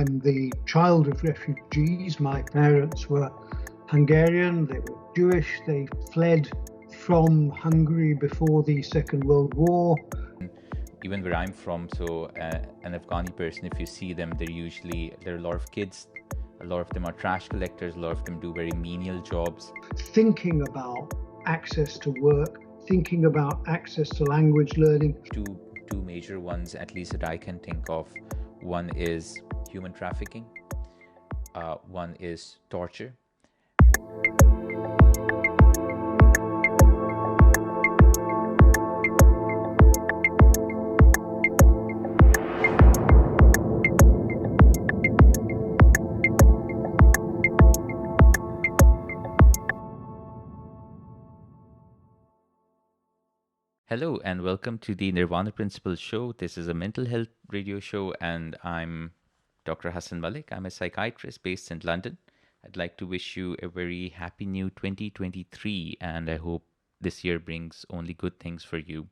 I'm the child of refugees. My parents were Hungarian, they were Jewish, they fled from Hungary before the Second World War. Even where I'm from, so an Afghani person, if you see them, there are a lot of kids, a lot of them are trash collectors, a lot of them do very menial jobs. Thinking about access to work, thinking about access to language learning. Two major ones, at least that I can think of. One is human trafficking, one is torture. Hello and welcome to the Nirvana Principle Show. This is a mental health radio show and I'm Dr. Hassan Mallick. I'm a psychiatrist based in London. I'd like to wish you a very happy new 2023 and I hope this year brings only good things for you.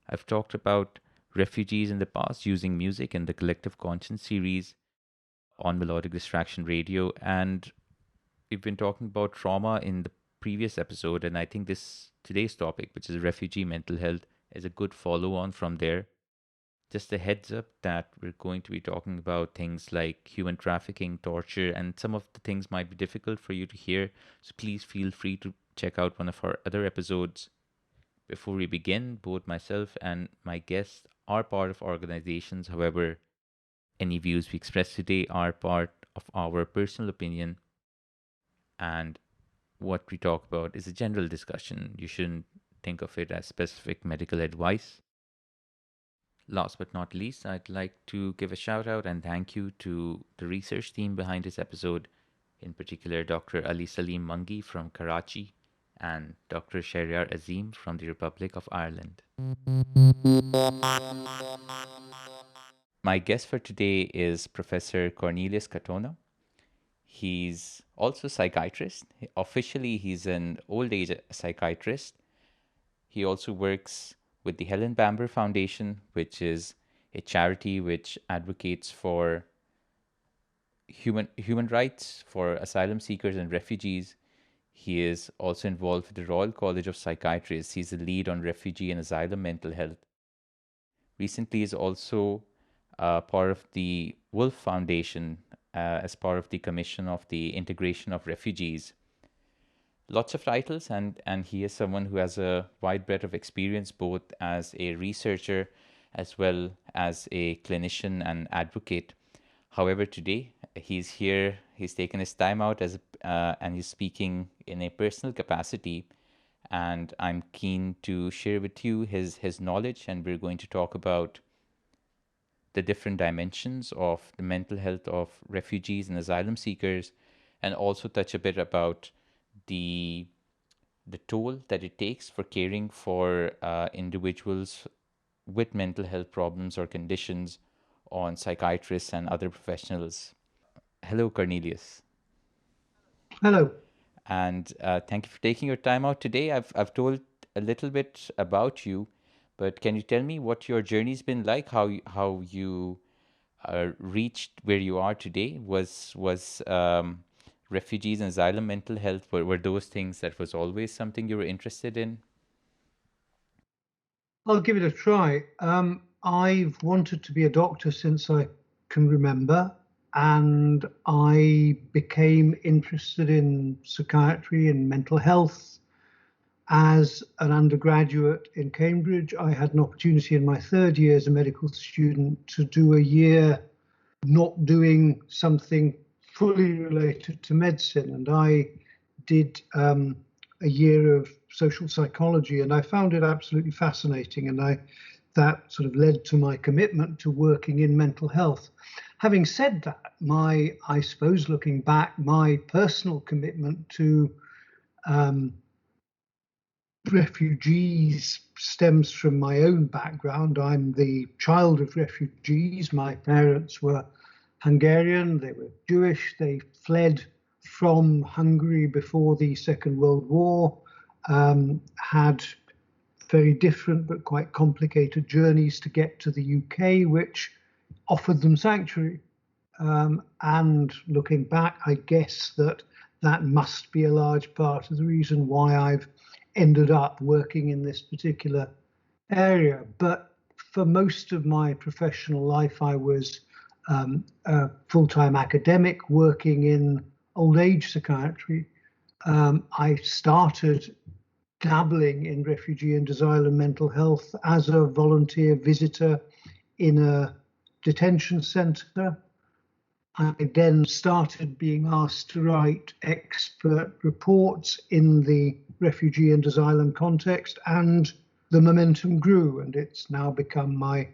I've talked about refugees in the past using music in the Collective Conscience series on Melodic Distraction Radio, and we've been talking about trauma in the previous episode, and I think today's topic, which is refugee mental health, is a good follow-on from there. Just a heads up that we're going to be talking about things like human trafficking, torture, and some of the things might be difficult for you to hear, so please feel free to check out one of our other episodes. Before we begin, both myself and my guests are part of organizations. However, any views we express today are part of our personal opinion, and what we talk about is a general discussion. You shouldn't think of it as specific medical advice. Last but not least, I'd like to give a shout out and thank you to the research team behind this episode, in particular Dr. Ali Salim Mangi from Karachi and Dr. Shahryar Azim from the Republic of Ireland. My guest for today is Professor Cornelilus Katona. He's also a psychiatrist. Officially, he's an old age psychiatrist. He also works with the Helen Bamber Foundation, which is a charity which advocates for human rights for asylum seekers and refugees. He is also involved with the Royal College of Psychiatrists. He's the lead on refugee and asylum mental health. Recently, he's also part of the Wolf Foundation as part of the Commission of the Integration of Refugees. Lots of titles, and he is someone who has a wide breadth of experience both as a researcher as well as a clinician and advocate. However, today he's here, he's taken his time out and he's speaking in a personal capacity, and I'm keen to share with you his knowledge, and we're going to talk about the different dimensions of the mental health of refugees and asylum seekers, and also touch a bit about the toll that it takes for caring for individuals with mental health problems or conditions on psychiatrists and other professionals. Hello, Cornelius. Hello. And thank you for taking your time out today. I've told a little bit about you, but can you tell me what your journey's been like? How you reached where you are today? Was refugees and asylum mental health, were those things that was always something you were interested in? I'll give it a try. I've wanted to be a doctor since I can remember, and I became interested in psychiatry and mental health as an undergraduate in Cambridge. I had an opportunity in my third year as a medical student to do a year not doing something fully related to medicine, and I did a year of social psychology, and I found it absolutely fascinating, and that sort of led to my commitment to working in mental health. Having said that, I suppose looking back, my personal commitment to refugees stems from my own background. I'm the child of refugees. My parents were Hungarian, they were Jewish, they fled from Hungary before the Second World War, had very different but quite complicated journeys to get to the UK, which offered them sanctuary. And looking back, I guess that must be a large part of the reason why I've ended up working in this particular area. But for most of my professional life, I was a full-time academic working in old age psychiatry. I started dabbling in refugee and asylum mental health as a volunteer visitor in a detention centre. I then started being asked to write expert reports in the refugee and asylum context, and the momentum grew, and it's now become my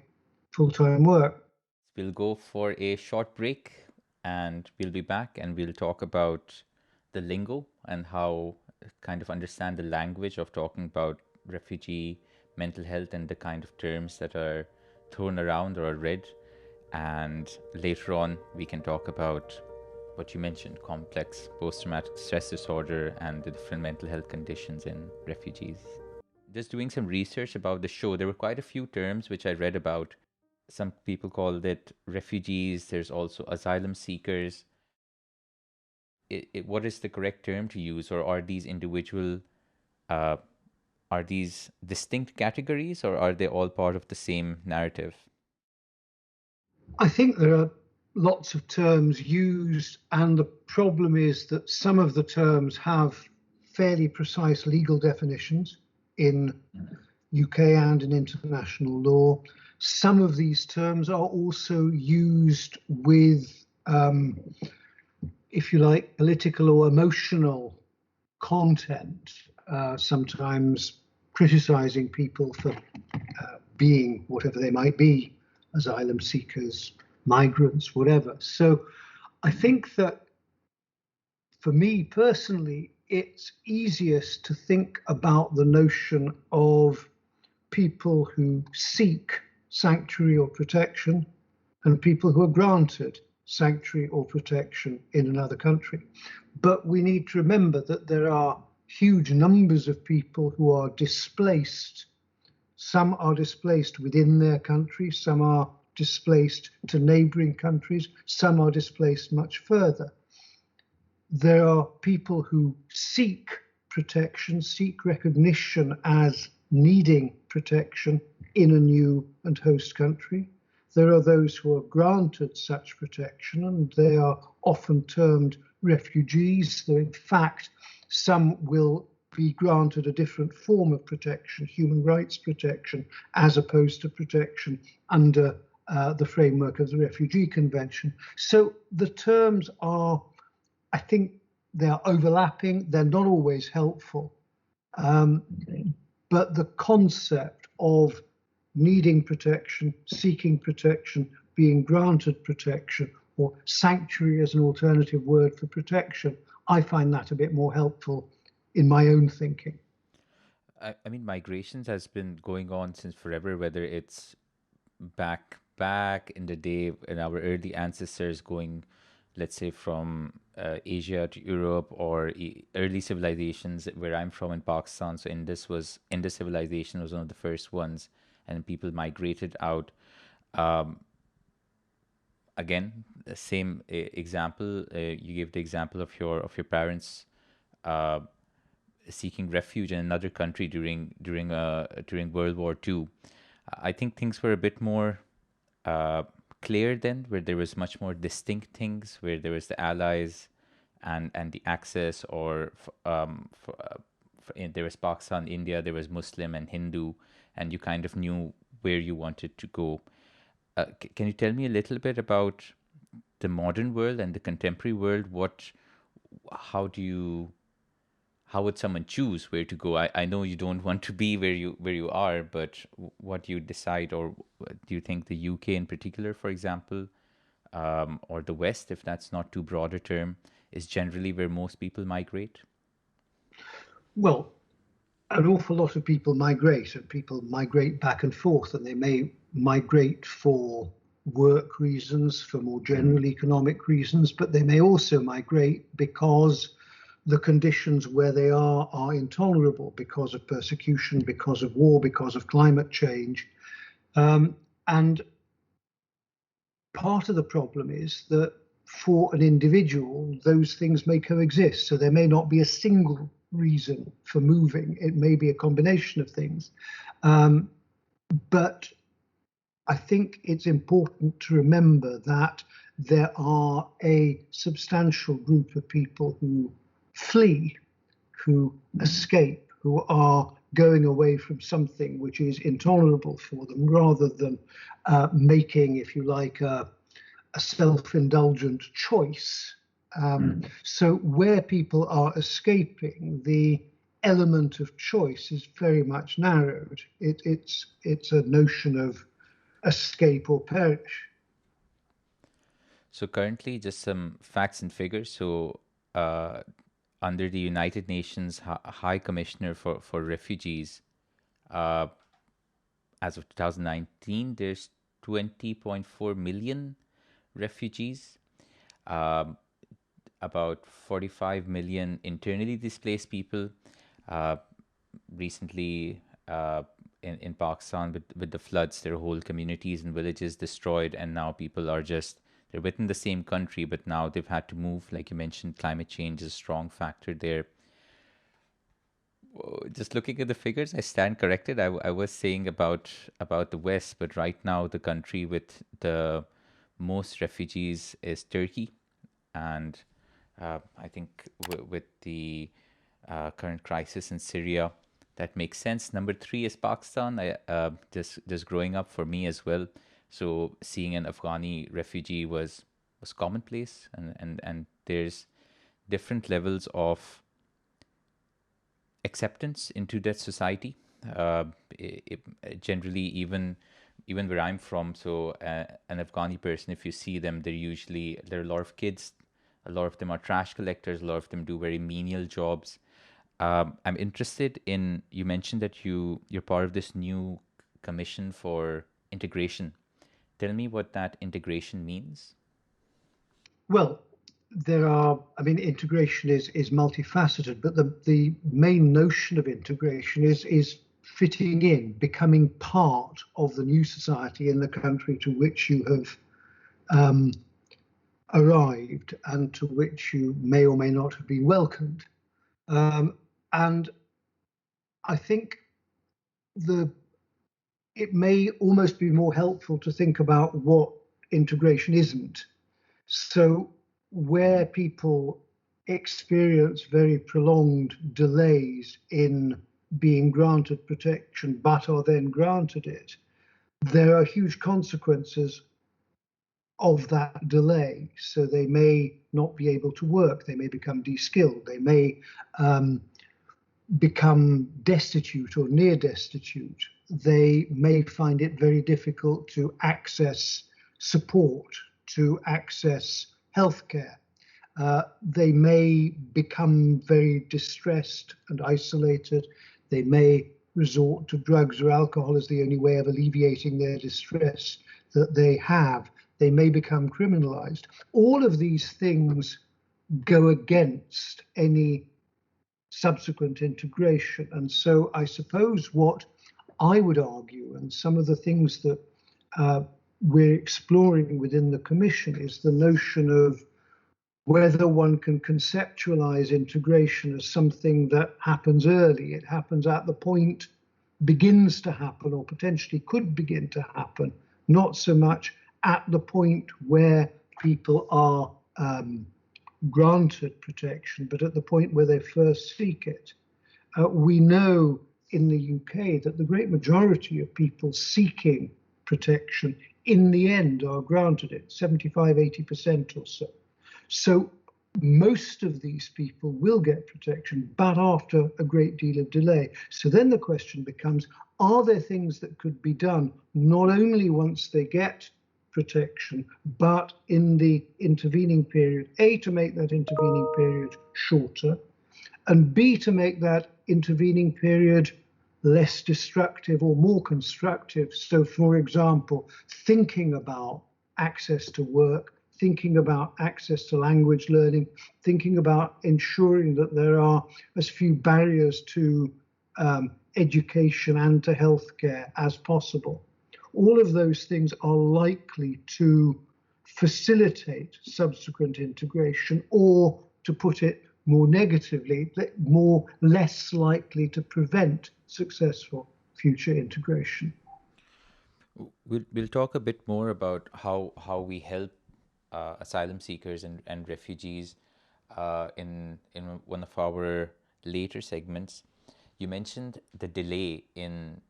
full-time work. We'll go for a short break and we'll be back and we'll talk about the lingo and how kind of understand the language of talking about refugee mental health and the kind of terms that are thrown around or are read. And later on, we can talk about what you mentioned, complex post-traumatic stress disorder and the different mental health conditions in refugees. Just doing some research about the show, there were quite a few terms which I read about. Some people called it refugees. There's also asylum seekers. What is the correct term to use, or are these are these distinct categories, or are they all part of the same narrative? I think there are lots of terms used, and the problem is that some of the terms have fairly precise legal definitions in UK and in international law. Some of these terms are also used with, if you like, political or emotional content, sometimes criticizing people for being whatever they might be, asylum seekers, migrants, whatever. So I think that for me personally, it's easiest to think about the notion of people who seek sanctuary or protection and people who are granted sanctuary or protection in another country. But we need to remember that there are huge numbers of people who are displaced. Some are displaced within their country, some are displaced to neighboring countries, some are displaced much further. There are people who seek protection, seek recognition as needing protection in a new and host country. There are those who are granted such protection, and they are often termed refugees, though in fact some will be granted a different form of protection, human rights protection, as opposed to protection under the framework of the Refugee Convention. So the terms are, I think, they're overlapping, they're not always helpful, but the concept of needing protection, seeking protection, being granted protection, or sanctuary as an alternative word for protection, I find that a bit more helpful in my own thinking. I mean, migrations has been going on since forever, whether it's back in the day in our early ancestors going, let's say, from Asia to Europe, or early civilizations where I'm from in Pakistan. So Indus civilization was one of the first ones, and people migrated out. Again, the same example. You gave the example of your parents seeking refuge in another country during World War II. I think things were a bit more clear then, where there was much more distinct things, where there was the Allies and the Axis, or there was Pakistan, India, there was Muslim and Hindu, and you kind of knew where you wanted to go. Can you tell me a little bit about the modern world and the contemporary world? How would someone choose where to go? I know you don't want to be where you are, but what do you decide, or do you think the UK in particular, for example, or the West, if that's not too broad a term, is generally where most people migrate? Well, an awful lot of people migrate, and people migrate back and forth, and they may migrate for work reasons, for more general economic reasons, but they may also migrate because the conditions where they are intolerable, because of persecution, because of war, because of climate change. And part of the problem is that for an individual, those things may coexist. So there may not be a single reason for moving. It may be a combination of things. But I think it's important to remember that there are a substantial group of people who flee, who escape, who are going away from something which is intolerable for them, rather than making, if you like, a self-indulgent choice. So where people are escaping, the element of choice is very much narrowed. It's a notion of escape or perish. So currently, just some facts and figures. So under the United Nations High Commissioner for Refugees, as of 2019, there's 20.4 million refugees, about 45 million internally displaced people. Recently, in Pakistan, with the floods, their whole communities and villages destroyed, and now people are they're within the same country, but now they've had to move. Like you mentioned, climate change is a strong factor there. Just looking at the figures, I stand corrected. I was saying about the West, but right now the country with the most refugees is Turkey, and I think with the current crisis in Syria, that makes sense. Number 3 is Pakistan. Just growing up for me as well. So seeing an Afghani refugee was commonplace, and there's different levels of acceptance into that society. Generally, even where I'm from, so an Afghani person, if you see them, there are a lot of kids. A lot of them are trash collectors. A lot of them do very menial jobs. I'm interested in, you mentioned that you're part of this new commission for integration. Tell me what that integration means. Well, integration is multifaceted, but the main notion of integration is fitting in, becoming part of the new society in the country to which you have arrived and to which you may or may not have been welcomed. And I think it may almost be more helpful to think about what integration isn't. So where people experience very prolonged delays in being granted protection, but are then granted it, there are huge consequences of that delay. So they may not be able to work, they may become de-skilled, they may become destitute or near destitute. They may find it very difficult to access support, to access healthcare. They may become very distressed and isolated. They may resort to drugs or alcohol as the only way of alleviating their distress that they have. They may become criminalized. All of these things go against any subsequent integration. And so I suppose what I would argue, and some of the things that we're exploring within the Commission, is the notion of whether one can conceptualize integration as something that happens early. It happens at the point, begins to happen, or potentially could begin to happen, not so much at the point where people are granted protection, but at the point where they first seek it. We know in the UK that the great majority of people seeking protection in the end are granted it, 75, 80% or so. So most of these people will get protection, but after a great deal of delay. So then the question becomes, are there things that could be done not only once they get protection, but in the intervening period, A, to make that intervening period shorter, and B, to make that intervening period less destructive or more constructive. So, for example, thinking about access to work, thinking about access to language learning, thinking about ensuring that there are as few barriers to education and to healthcare as possible. All of those things are likely to facilitate subsequent integration, or to put it more negatively, less likely to prevent successful future integration. We'll talk a bit more about how we help asylum seekers and refugees in one of our later segments. You mentioned the delay in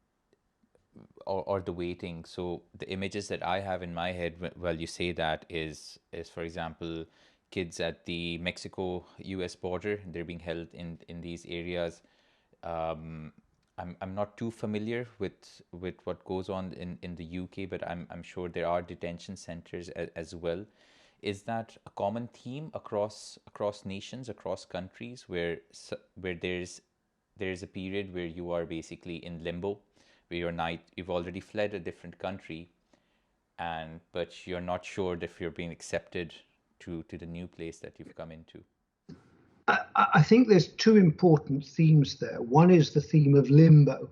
or the waiting. So the images that I have in my head while you say that is for example, kids at the Mexico-US border. They're being held in these areas. I'm not too familiar with what goes on in the UK, but I'm sure there are detention centers as well. Is that a common theme across nations, across countries, where there's a period where you are basically in limbo, where you've already fled a different country, but you're not sure if you're being accepted to the new place that you've come into? I think there's two important themes there. One is the theme of limbo.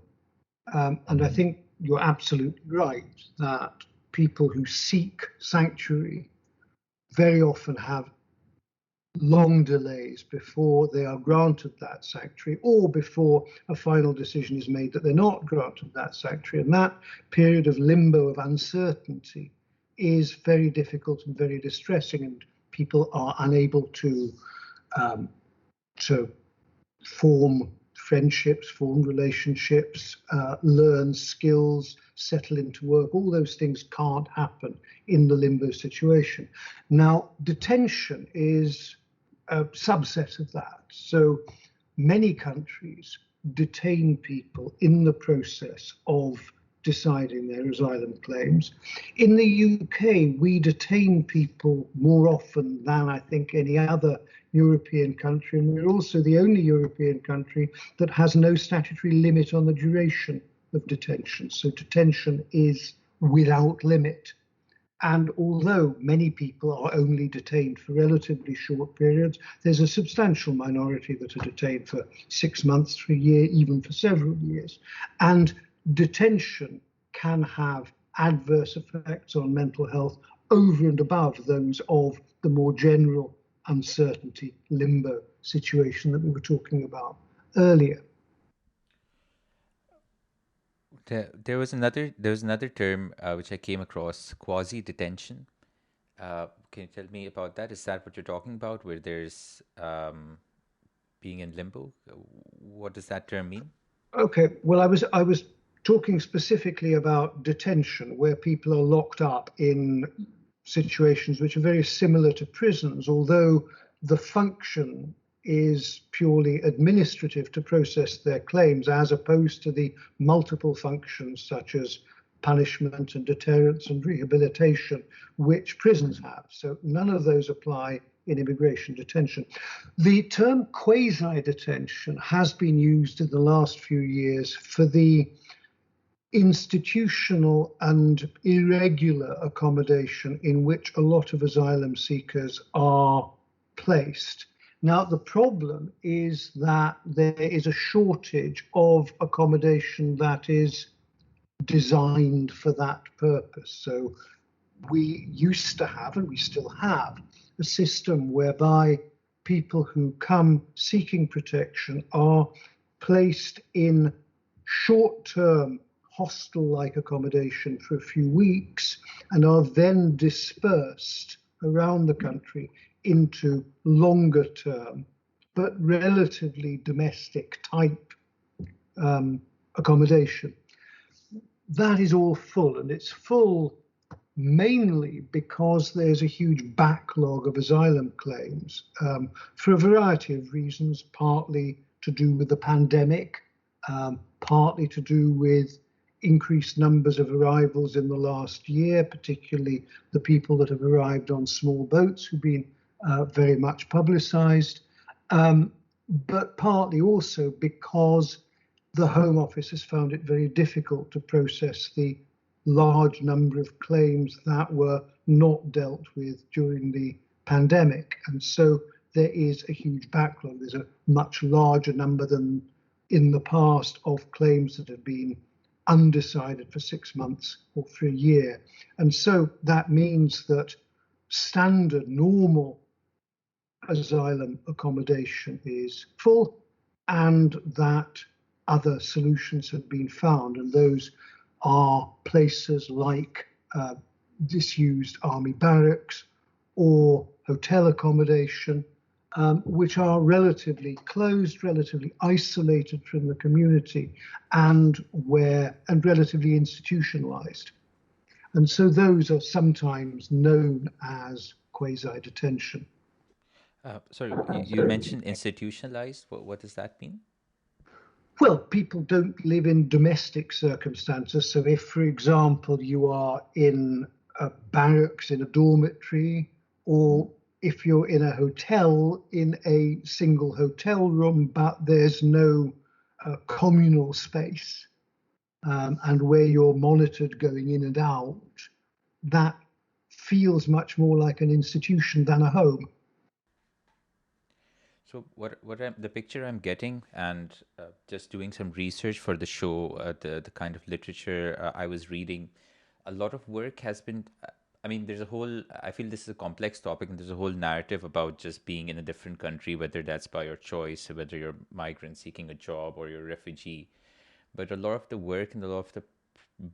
And I think you're absolutely right that people who seek sanctuary very often have long delays before they are granted that sanctuary, or before a final decision is made that they're not granted that sanctuary. And that period of limbo, of uncertainty, is very difficult and very distressing, and people are unable to form friendships, form relationships, learn skills, settle into work. All those things can't happen in the limbo situation. Now, detention is a subset of that. So many countries detain people in the process of deciding their asylum claims. In the UK, we detain people more often than I think any other European country, and we're also the only European country that has no statutory limit on the duration of detention. So detention is without limit. And although many people are only detained for relatively short periods, there's a substantial minority that are detained for 6 months, for a year, even for several years. And detention can have adverse effects on mental health over and above those of the more general uncertainty limbo situation that we were talking about earlier. There was another term which I came across, quasi detention. Can you tell me about that? Is that what you're talking about, where there's being in limbo? What does that term mean? Okay, well, I was talking specifically about detention, where people are locked up in situations which are very similar to prisons, although the function is purely administrative to process their claims, as opposed to the multiple functions such as punishment and deterrence and rehabilitation, which prisons have. So none of those apply in immigration detention. The term quasi-detention has been used in the last few years for the institutional and irregular accommodation in which a lot of asylum seekers are placed. Now, the problem is that there is a shortage of accommodation that is designed for that purpose. So we used to have, and we still have, a system whereby people who come seeking protection are placed in short-term hostel-like accommodation for a few weeks and are then dispersed around the country into longer-term but relatively domestic type accommodation. That is all full, and it's full mainly because there's a huge backlog of asylum claims for a variety of reasons, partly to do with the pandemic, partly to do with increased numbers of arrivals in the last year, particularly the people that have arrived on small boats who've been very much publicized, but partly also because the Home Office has found it very difficult to process the large number of claims that were not dealt with during the pandemic. And so there is a huge backlog. There's a much larger number than in the past of claims that have been undecided for 6 months or for a year. And so that means that standard, normal asylum accommodation is full, and that other solutions have been found. And those are places like disused army barracks or hotel accommodation, which are relatively closed, relatively isolated from the community, and relatively institutionalized. And so those are sometimes known as quasi-detention. Sorry, you mentioned institutionalized. What does that mean? Well, people don't live in domestic circumstances. So if, for example, you are in a barracks in a dormitory, or if you're in a hotel in a single hotel room, but there's no communal space, and where you're monitored going in and out, that feels much more like an institution than a home. So the picture I'm getting, and just doing some research for the show, the kind of literature I was reading, a lot of work has been. I mean, I feel this is a complex topic, and there's a whole narrative about just being in a different country, whether that's by your choice, whether you're a migrant seeking a job or you're a refugee. But a lot of the work and a lot of the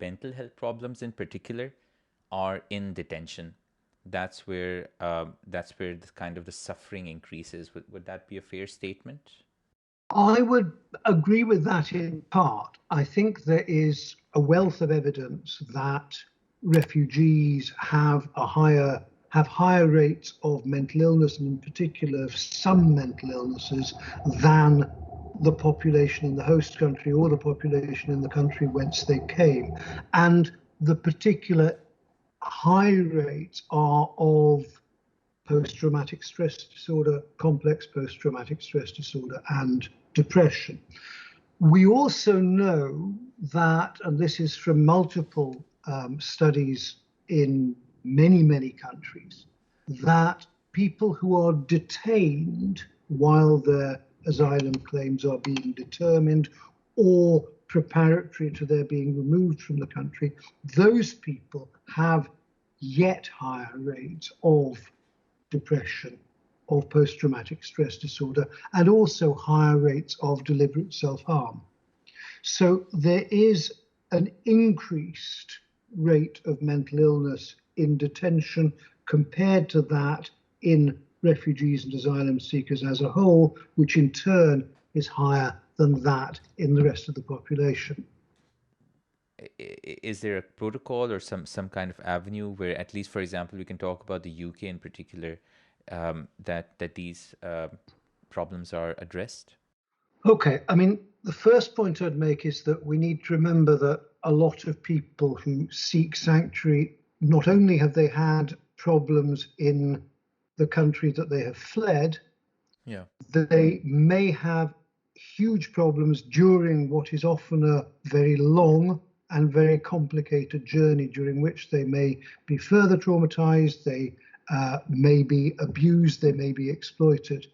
mental health problems in particular are in detention. That's where the kind of the suffering increases. Would that be a fair statement? I would agree with that in part. I think there is a wealth of evidence that refugees have higher rates of mental illness, and in particular some mental illnesses, than the population in the host country or the population in the country whence they came. And the particular high rates are of post-traumatic stress disorder, complex post-traumatic stress disorder, and depression. We also know that, and this is from multiple studies in many, many countries, that people who are detained while their asylum claims are being determined or preparatory to their being removed from the country, those people have yet higher rates of depression, of post-traumatic stress disorder, and also higher rates of deliberate self-harm. So there is an increased rate of mental illness in detention compared to that in refugees and asylum seekers as a whole, which in turn is higher than that in the rest of the population. Is there a protocol or some kind of avenue where, at least, for example, we can talk about the UK in particular, that these problems are addressed? Okay, I mean, the first point I'd make is that we need to remember that a lot of people who seek sanctuary, not only have they had problems in the country that they have fled, they may have huge problems during what is often a very long and very complicated journey, during which they may be further traumatized, they may be abused, they may be exploited.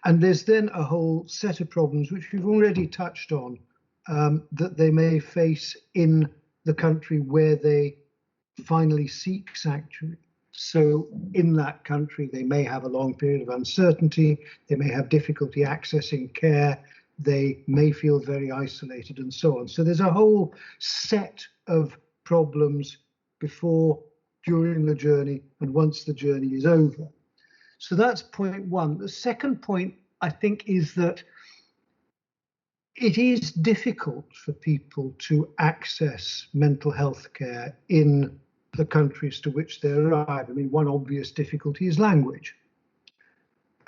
And there's then a whole set of problems which we've already touched on, that they may face in the country where they finally seek sanctuary. So in that country, they may have a long period of uncertainty, they may have difficulty accessing care, they may feel very isolated, and so on. So there's a whole set of problems before, during the journey, and once the journey is over. So that's point one. The second point, I think, is that it is difficult for people to access mental health care in the countries to which they arrive. I mean, one obvious difficulty is language.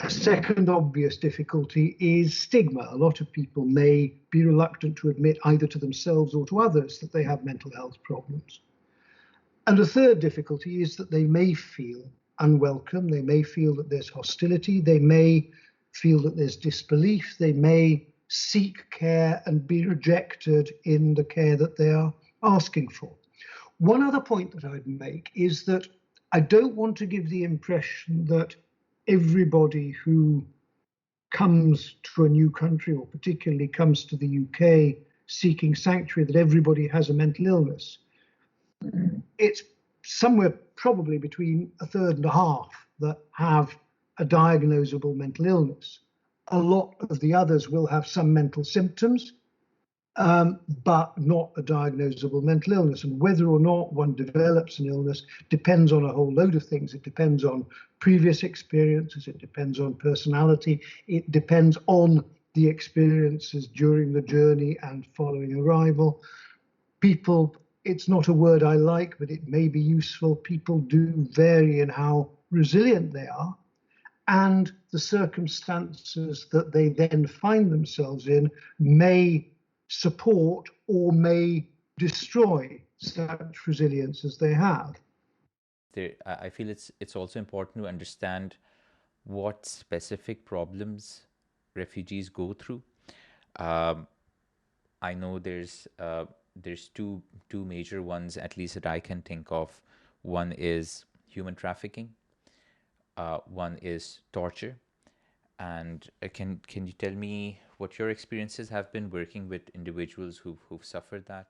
A second obvious difficulty is stigma. A lot of people may be reluctant to admit either to themselves or to others that they have mental health problems. And a third difficulty is that they may feel unwelcome, they may feel that there's hostility, they may feel that there's disbelief, they may seek care and be rejected in the care that they are asking for. One other point that I'd make is that I don't want to give the impression that everybody who comes to a new country, or particularly comes to the UK seeking sanctuary, that everybody has a mental illness. It's somewhere probably between a third and a half that have a diagnosable mental illness. A lot of the others will have some mental symptoms, but not a diagnosable mental illness. And whether or not one develops an illness depends on a whole load of things. It depends on previous experiences, it depends on personality, it depends on the experiences during the journey and following arrival. People, it's not a word I like, but it may be useful. People do vary in how resilient they are, and the circumstances that they then find themselves in may support or may destroy such resilience as they have. I feel it's also important to understand what specific problems refugees go through. I know there's two major ones, at least that I can think of. One is human trafficking. One is torture. And can you tell me what your experiences have been working with individuals who've suffered that?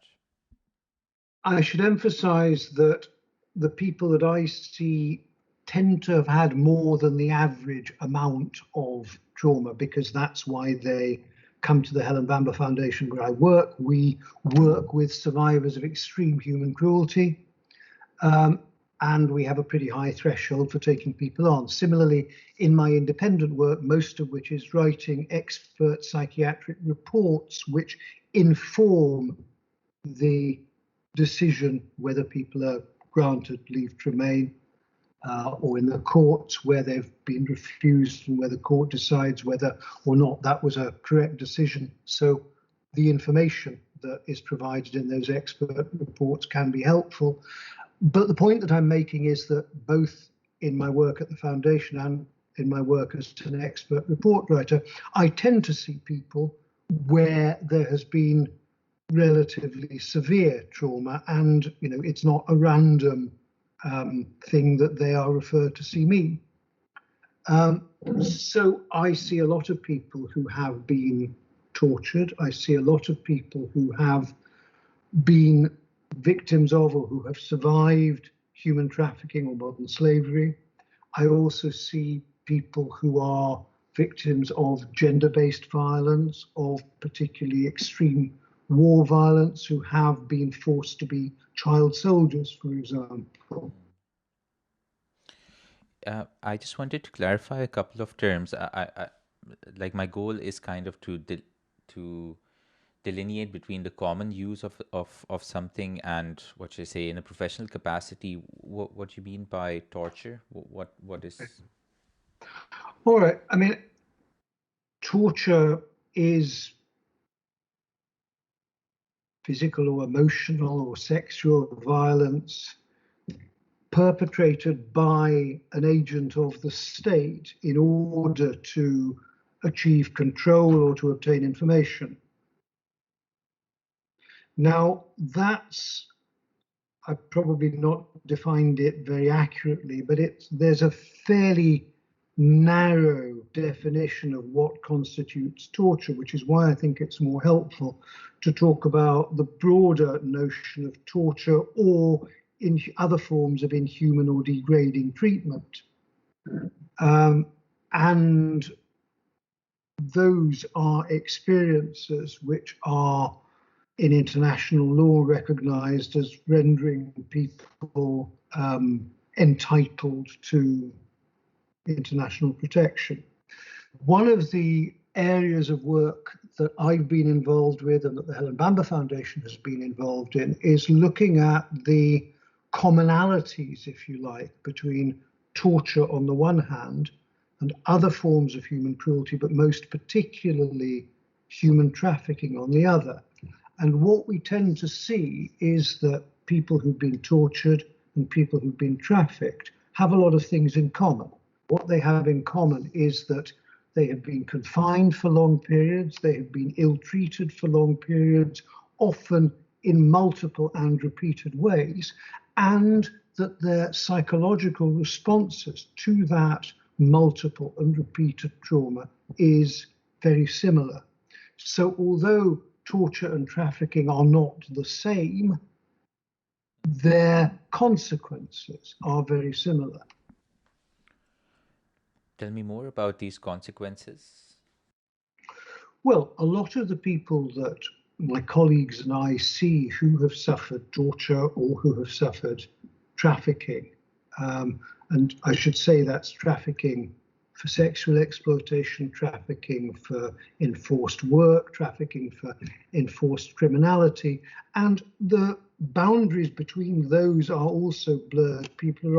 I should emphasize that the people that I see tend to have had more than the average amount of trauma, because that's why they come to the Helen Bamber Foundation where I work. We work with survivors of extreme human cruelty, and we have a pretty high threshold for taking people on. Similarly, in my independent work, most of which is writing expert psychiatric reports which inform the decision whether people are granted leave to remain, or in the courts where they've been refused and where the court decides whether or not that was a correct decision. So the information that is provided in those expert reports can be helpful. But the point that I'm making is that both in my work at the foundation and in my work as an expert report writer, I tend to see people where there has been relatively severe trauma, and it's not a random thing that they are referred to see me. So I see a lot of people who have been tortured. I see a lot of people who have been victims of or who have survived human trafficking or modern slavery. I also see people who are victims of gender-based violence, of particularly extreme war violence, who have been forced to be child soldiers, for example. I just wanted to clarify a couple of terms. I like, my goal is kind of to delineate between the common use of something and what you say in a professional capacity. What you mean by torture? What is? All right. I mean, torture is physical or emotional or sexual violence perpetrated by an agent of the state in order to achieve control or to obtain information. Now, I've probably not defined it very accurately, but there's a fairly narrow definition of what constitutes torture, which is why I think it's more helpful to talk about the broader notion of torture or in other forms of inhuman or degrading treatment. And those are experiences which are in international law recognized as rendering people entitled to international protection. One of the areas of work that I've been involved with and that the Helen Bamber Foundation has been involved in is looking at the commonalities, if you like, between torture on the one hand and other forms of human cruelty, but most particularly human trafficking on the other. And what we tend to see is that people who've been tortured and people who've been trafficked have a lot of things in common. What they have in common is that they have been confined for long periods, they have been ill-treated for long periods, often in multiple and repeated ways, and that their psychological responses to that multiple and repeated trauma is very similar. So although torture and trafficking are not the same, their consequences are very similar. Tell me more about these consequences. Well, a lot of the people that my colleagues and I see who have suffered torture or who have suffered trafficking, and I should say that's trafficking for sexual exploitation, trafficking for enforced work, trafficking for enforced criminality, and the boundaries between those are also blurred. People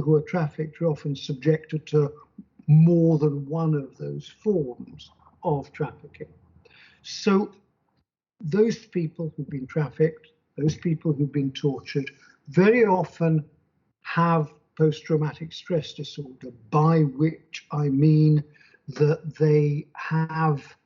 who are trafficked are often subjected to more than one of those forms of trafficking. So those people who've been trafficked, those people who've been tortured, very often have post-traumatic stress disorder, by which I mean that they have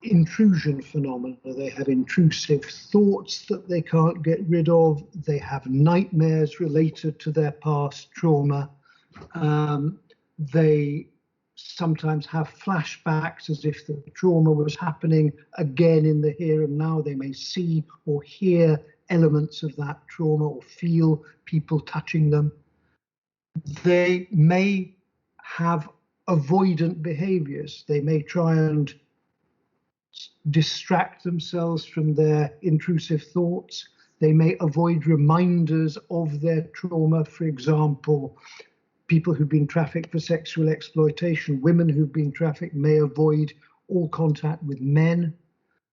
intrusion phenomena. They have intrusive thoughts that they can't get rid of. They have nightmares related to their past trauma. They sometimes have flashbacks as if the trauma was happening again in the here and now. They may see or hear elements of that trauma or feel people touching them. They may have avoidant behaviors. They may try and distract themselves from their intrusive thoughts. They may avoid reminders of their trauma. For example, people who've been trafficked for sexual exploitation, women who've been trafficked may avoid all contact with men.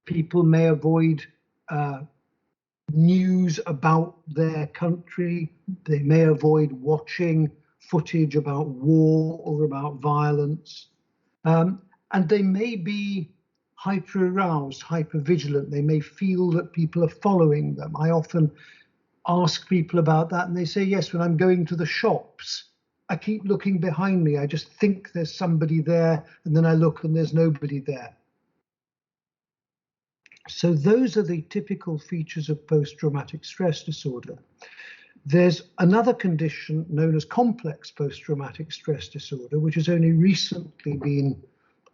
People may avoid news about their country. They may avoid watching footage about war or about violence. And they may be hyper-aroused, hyper-vigilant. They may feel that people are following them. I often ask people about that and they say, yes, when I'm going to the shops, I keep looking behind me. I just think there's somebody there, and then I look and there's nobody there. So those are the typical features of post-traumatic stress disorder. There's another condition known as complex post-traumatic stress disorder, which has only recently been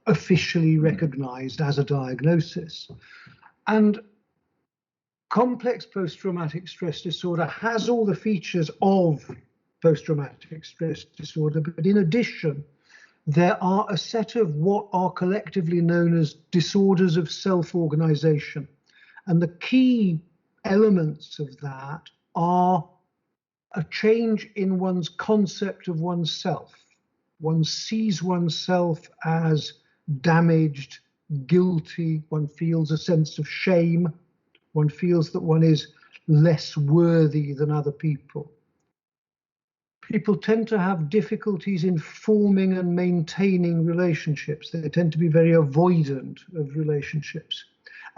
officially recognized as a diagnosis. And complex post-traumatic stress disorder has all the features of post-traumatic stress disorder, but in addition, there are a set of what are collectively known as disorders of self-organization. And the key elements of that are a change in one's concept of oneself. One sees oneself as damaged, guilty. One feels a sense of shame. One feels that one is less worthy than other people. People tend to have difficulties in forming and maintaining relationships. They tend to be very avoidant of relationships.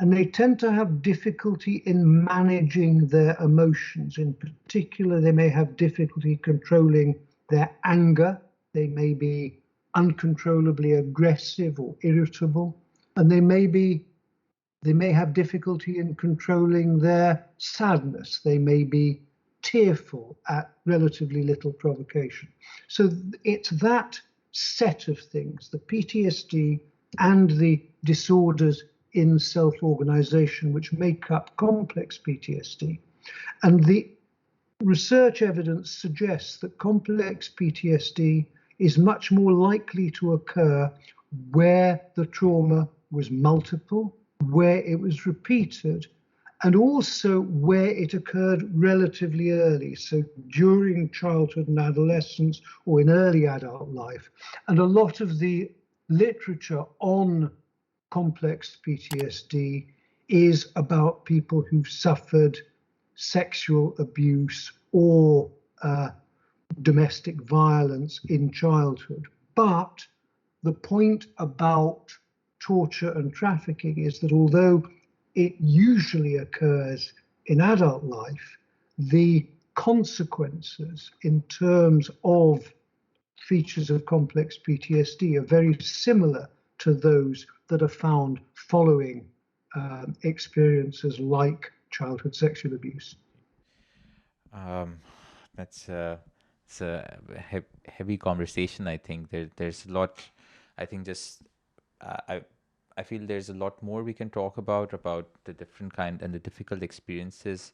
And they tend to have difficulty in managing their emotions. In particular, they may have difficulty controlling their anger. They may be uncontrollably aggressive or irritable. And they may have difficulty in controlling their sadness. They may be tearful at relatively little provocation. So it's that set of things, the PTSD and the disorders in self-organization, which make up complex PTSD. And the research evidence suggests that complex PTSD is much more likely to occur where the trauma was multiple, where it was repeated, and also where it occurred relatively early, so during childhood and adolescence or in early adult life. And a lot of the literature on complex PTSD is about people who've suffered sexual abuse or domestic violence in childhood. But the point about torture and trafficking is that although it usually occurs in adult life, the consequences in terms of features of complex PTSD are very similar to those that are found following experiences like childhood sexual abuse. That's it's a heavy conversation. I think there's a lot. I think just I I feel there's a lot more we can talk about the different kind and the difficult experiences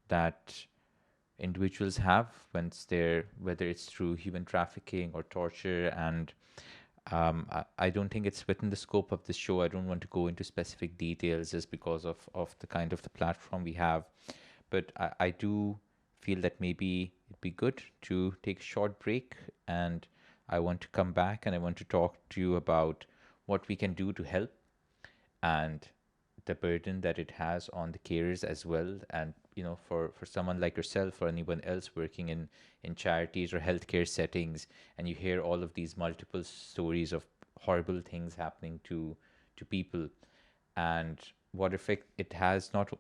that individuals have once they're, whether it's through human trafficking or torture. And I don't think it's within the scope of this show. I don't want to go into specific details just because of the kind of the platform we have. But I do feel that maybe it'd be good to take a short break, and I want to come back and I want to talk to you about what we can do to help, and the burden that it has on the carers as well. And for someone like yourself or anyone else working in charities or healthcare settings, and you hear all of these multiple stories of horrible things happening to people, and what effect it has not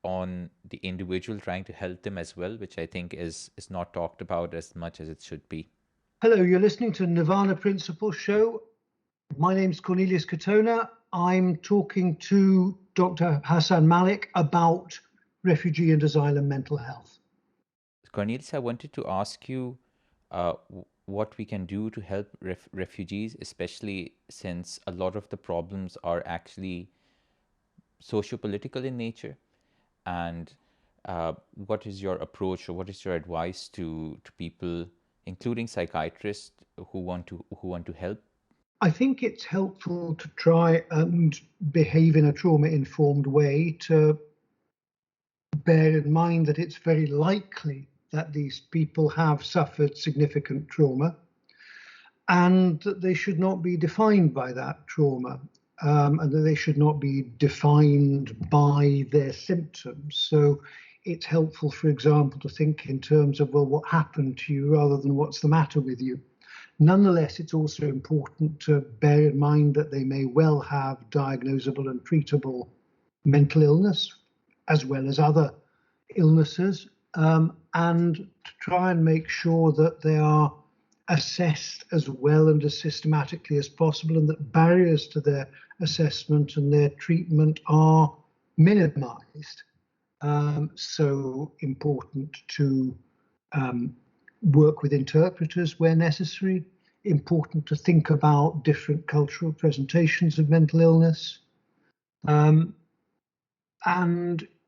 on the individual trying to help them as well, which I think is not talked about as much as it should be. Hello, you're listening to Nirvana Principle Show. My name's Cornelilus Katona. I'm talking to Dr. Hassan Mallick about refugee and asylum mental health. Cornelius, I wanted to ask you what we can do to help refugees, especially since a lot of the problems are actually socio-political in nature. And what is your approach, or what is your advice to people, including psychiatrists, who want to help? I think it's helpful to try and behave in a trauma-informed way, to bear in mind that it's very likely that these people have suffered significant trauma, and that they should not be defined by that trauma, and that they should not be defined by their symptoms. So it's helpful, for example, to think in terms of, well, what happened to you rather than what's the matter with you. Nonetheless, it's also important to bear in mind that they may well have diagnosable and treatable mental illness, as well as other illnesses, and to try and make sure that they are assessed as well and as systematically as possible, and that barriers to their assessment and their treatment are minimized. So important to work with interpreters where necessary, important to think about different cultural presentations of mental illness, and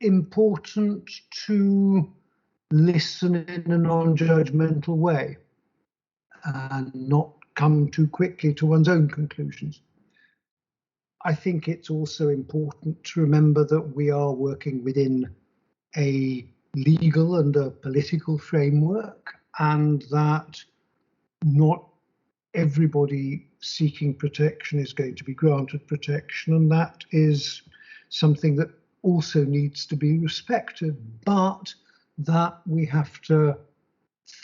important to listen in a non-judgmental way and not come too quickly to one's own conclusions. I think it's also important to remember that we are working within a legal and a political framework, and that not everybody seeking protection is going to be granted protection, and that is something that also needs to be respected, but that we have to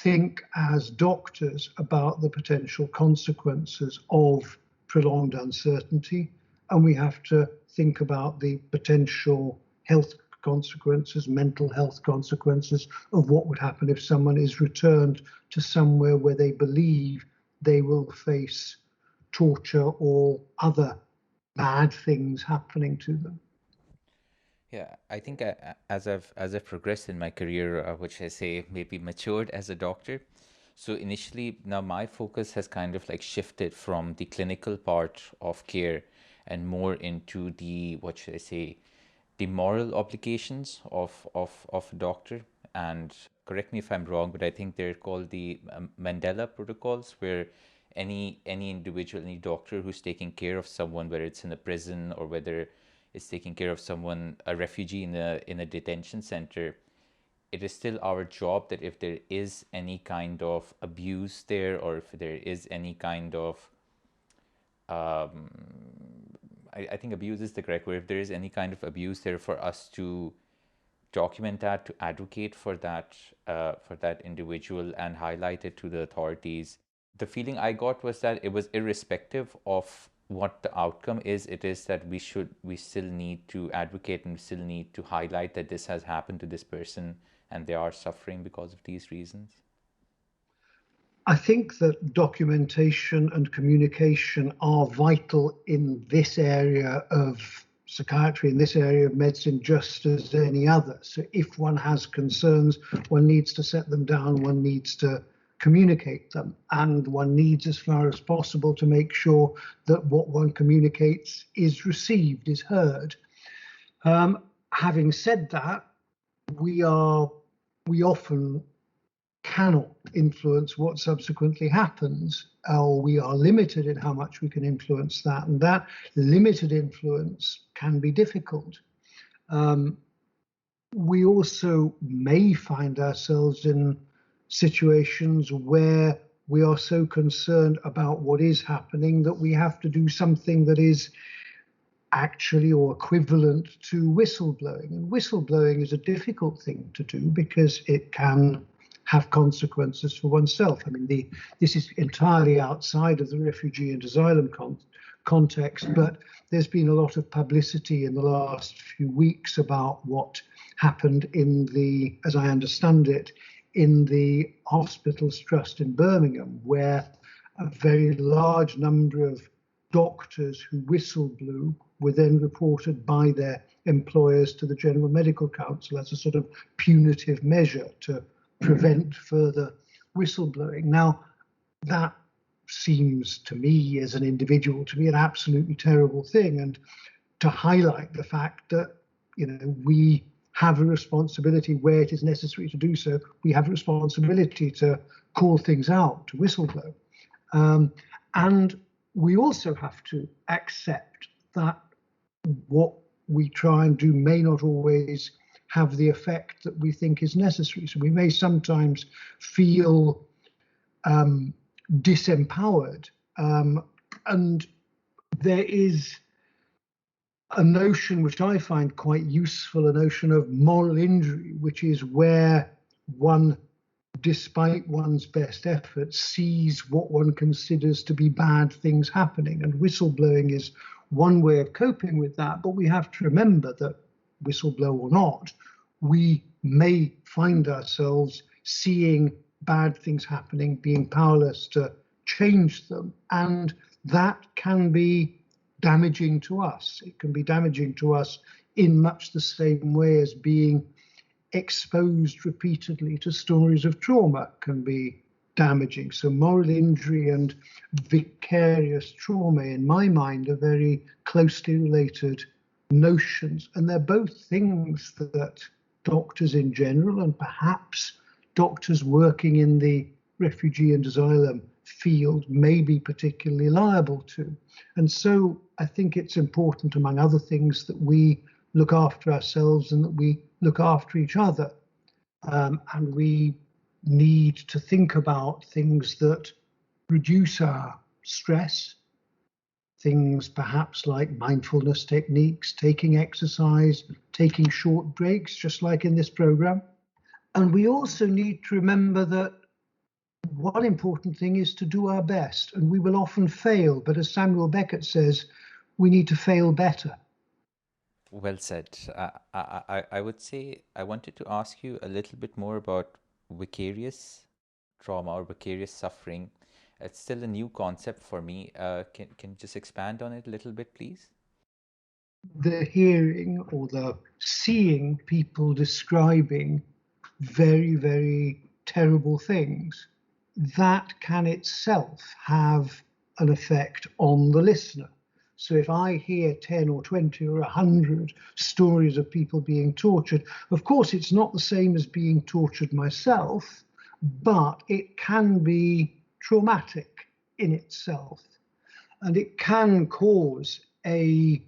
think as doctors about the potential consequences of prolonged uncertainty, and we have to think about the potential health consequences, mental health consequences of what would happen if someone is returned to somewhere where they believe they will face torture or other bad things happening to them. Yeah, I think as I've progressed in my career, which I say maybe matured as a doctor, so initially now my focus has kind of like shifted from the clinical part of care and more into the, what should I say, the moral obligations of a doctor. And correct me if I'm wrong, but I think they're called the Mandela protocols, where any individual, any doctor who's taking care of someone, whether it's in a prison or whether it's taking care of someone, a refugee in a detention center, it is still our job that if there is any kind of abuse there, or if there is any kind of I think abuse is the correct word. If there is any kind of abuse there, for us to document that, to advocate for that individual and highlight it to the authorities. The feeling I got was that it was irrespective of what the outcome is. It is that we still need to advocate, and we still need to highlight that this has happened to this person and they are suffering because of these reasons. I think that documentation and communication are vital in this area of psychiatry, in this area of medicine, just as any other. So if one has concerns, one needs to set them down, one needs to communicate them, and one needs, as far as possible, to make sure that what one communicates is received, is heard. Having said that, we often cannot influence what subsequently happens, or we are limited in how much we can influence that, and that limited influence can be difficult. We also may find ourselves in situations where we are so concerned about what is happening that we have to do something that is actually or equivalent to whistleblowing. And whistleblowing is a difficult thing to do because it can have consequences for oneself. I mean, this is entirely outside of the refugee and asylum context, but there's been a lot of publicity in the last few weeks about what happened in the, as I understand it, in the Hospitals Trust in Birmingham, where a very large number of doctors who whistleblew were then reported by their employers to the General Medical Council as a sort of punitive measure to prevent further whistleblowing. Now, that seems to me as an individual to be an absolutely terrible thing, and to highlight the fact that, you know, we have a responsibility where it is necessary to do so. We have a responsibility to call things out, to whistleblow. And we also have to accept that what we try and do may not always have the effect that we think is necessary. So we may sometimes feel disempowered. And there is a notion which I find quite useful, a notion of moral injury, which is where one, despite one's best efforts, sees what one considers to be bad things happening. And whistleblowing is one way of coping with that. But we have to remember that, whistleblow or not, we may find ourselves seeing bad things happening, being powerless to change them. And that can be damaging to us. It can be damaging to us in much the same way as being exposed repeatedly to stories of trauma can be damaging. So moral injury and vicarious trauma, in my mind, are very closely related notions. And they're both things that doctors in general, and perhaps doctors working in the refugee and asylum field, may be particularly liable to. And so I think it's important, among other things, that we look after ourselves and that we look after each other. And we need to think about things that reduce our stress, things perhaps like mindfulness techniques, taking exercise, taking short breaks, just like in this program. And we also need to remember that one important thing is to do our best, and we will often fail. But as Samuel Beckett says, we need to fail better. Well said. I would say I wanted to ask you a little bit more about vicarious trauma or vicarious suffering. It's still a new concept for me. Can you just expand on it a little bit, please? The hearing or the seeing people describing very, very terrible things, that can itself have an effect on the listener. So if I hear 10 or 20 or 100 stories of people being tortured, of course, it's not the same as being tortured myself, but it can be traumatic in itself. And it can cause a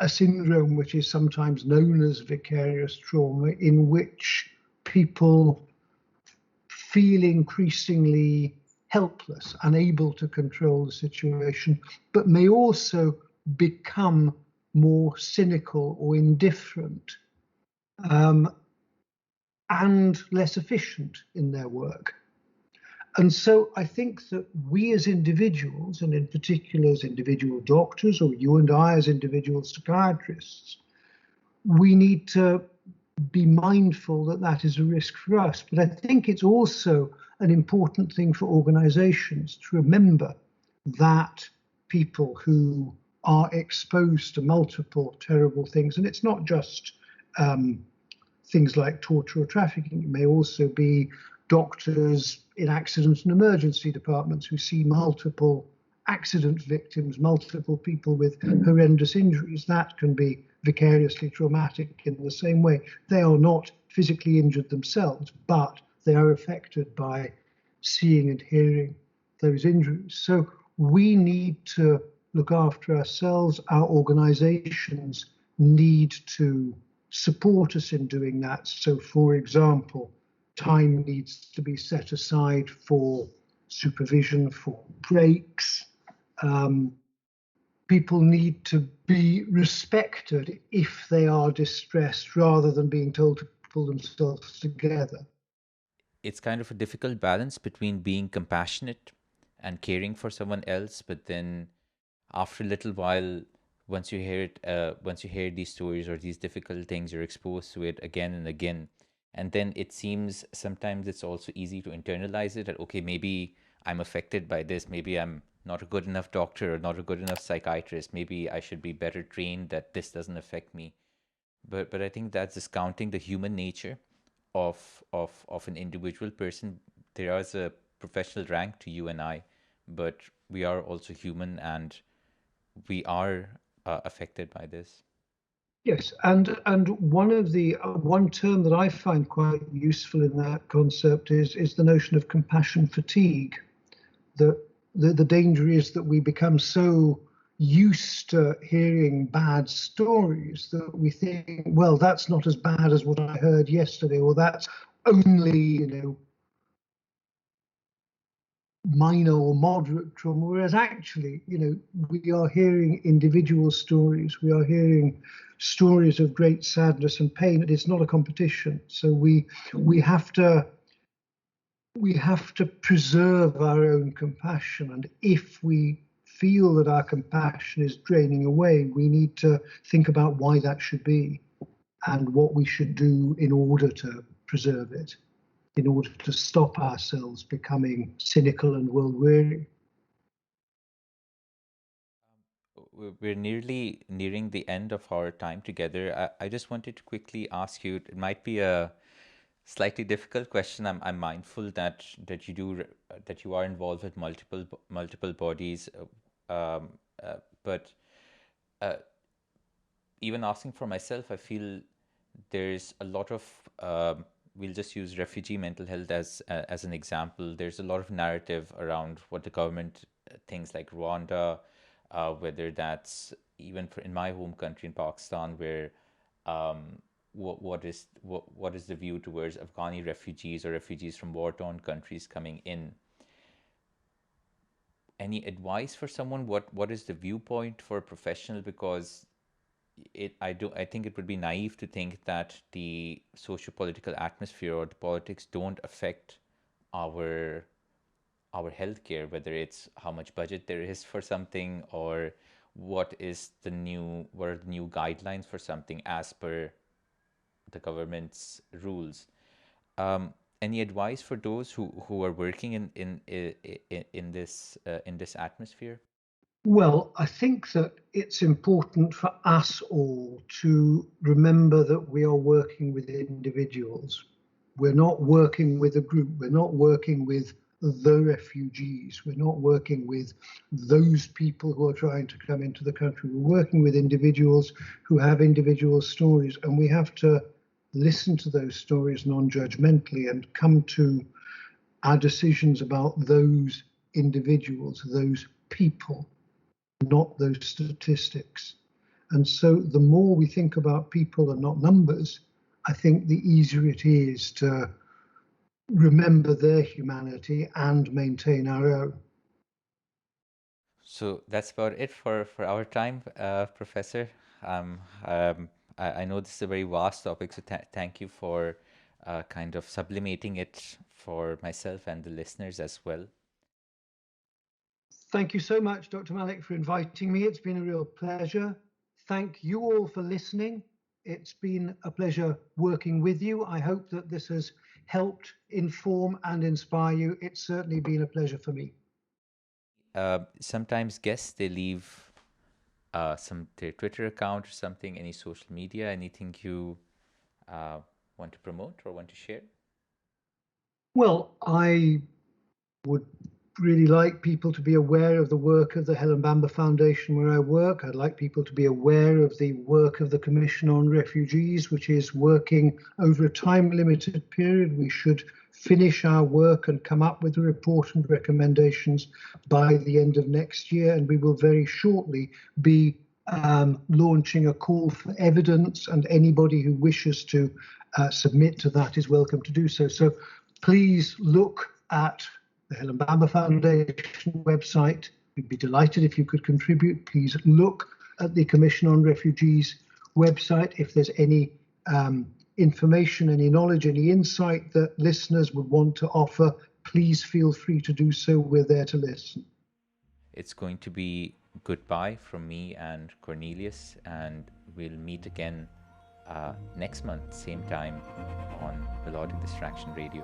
syndrome which is sometimes known as vicarious trauma, in which people feel increasingly helpless, unable to control the situation, but may also become more cynical or indifferent, and less efficient in their work. And so I think that we as individuals, and in particular as individual doctors, or you and I as individual psychiatrists, we need to be mindful that that is a risk for us. But I think it's also an important thing for organizations to remember that people who are exposed to multiple terrible things, and it's not just things like torture or trafficking, it may also be doctors in accident and emergency departments who see multiple accident victims, multiple people with horrendous injuries. That can be vicariously traumatic in the same way. They are not physically injured themselves, but they are affected by seeing and hearing those injuries. So we need to look after ourselves. Our organizations need to support us in doing that. So, for example, time needs to be set aside for supervision, for breaks. People need to be respected if they are distressed rather than being told to pull themselves together. It's kind of a difficult balance between being compassionate and caring for someone else, but then after a little while, once you hear it, once you hear these stories or these difficult things, you're exposed to it again and again. And then it seems sometimes it's also easy to internalize it that, okay, maybe I'm affected by this. Maybe I'm not a good enough doctor or not a good enough psychiatrist. Maybe I should be better trained that this doesn't affect me. But I think that's discounting the human nature of an individual person. There is a professional rank to you and I, but we are also human and we are affected by this. Yes, and one term that I find quite useful in that concept is the notion of compassion fatigue. The danger is that we become so used to hearing bad stories that we think, well, that's not as bad as what I heard yesterday, or that's only, minor or moderate trauma, whereas actually, we are hearing individual stories. We are hearing stories of great sadness and pain. It's not a competition. So we have to preserve our own compassion. And if we feel that our compassion is draining away, we need to think about why that should be and what we should do in order to preserve it, in order to stop ourselves becoming cynical and world-weary. We're nearly nearing the end of our time together. I just wanted to quickly ask you, it might be a slightly difficult question. I'm mindful that that you are involved with multiple bodies, but uh, even asking for myself, I feel there's a lot of we'll just use refugee mental health as an example. There's a lot of narrative around what the government things like Rwanda, whether that's even in my home country in Pakistan, where what is the view towards Afghani refugees or refugees from war-torn countries coming in? Any advice for someone? What is the viewpoint for a professional? Because I think it would be naive to think that the socio-political atmosphere or the politics don't affect our healthcare, whether it's how much budget there is for something or what are the new guidelines for something as per the government's rules. Any advice for those who are working in this atmosphere? Well, I think that it's important for us all to remember that we are working with individuals. We're not working with a group. We're not working with the refugees. We're not working with those people who are trying to come into the country. We're working with individuals who have individual stories, and we have to listen to those stories non-judgmentally and come to our decisions about those individuals, those people, not those statistics. And so the more we think about people and not numbers, I think the easier it is to remember their humanity and maintain our own. So that's about it for our time, Professor. I know this is a very vast topic, so thank you for kind of sublimating it for myself and the listeners as well. Thank you so much, Dr. Mallick, for inviting me. It's been a real pleasure. Thank you all for listening. It's been a pleasure working with you. I hope that this has helped inform and inspire you. It's certainly been a pleasure for me. Sometimes guests they leave their Twitter account or something, any social media, anything you want to promote or want to share. Well, I would really like people to be aware of the work of the Helen Bamber Foundation where I work. I'd like people to be aware of the work of the Commission on Refugees, which is working over a time-limited period. We should finish our work and come up with a report and recommendations by the end of next year, and we will very shortly be launching a call for evidence, and anybody who wishes to submit to that is welcome to do so. So please look at the Helen Bamber Foundation website. We'd be delighted if you could contribute. Please look at the Commission on Refugees website. If there's any information, any knowledge, any insight that listeners would want to offer, please feel free to do so. We're there to listen. It's going to be goodbye from me and Cornelius, and we'll meet again next month, same time on Melodic Distraction Radio.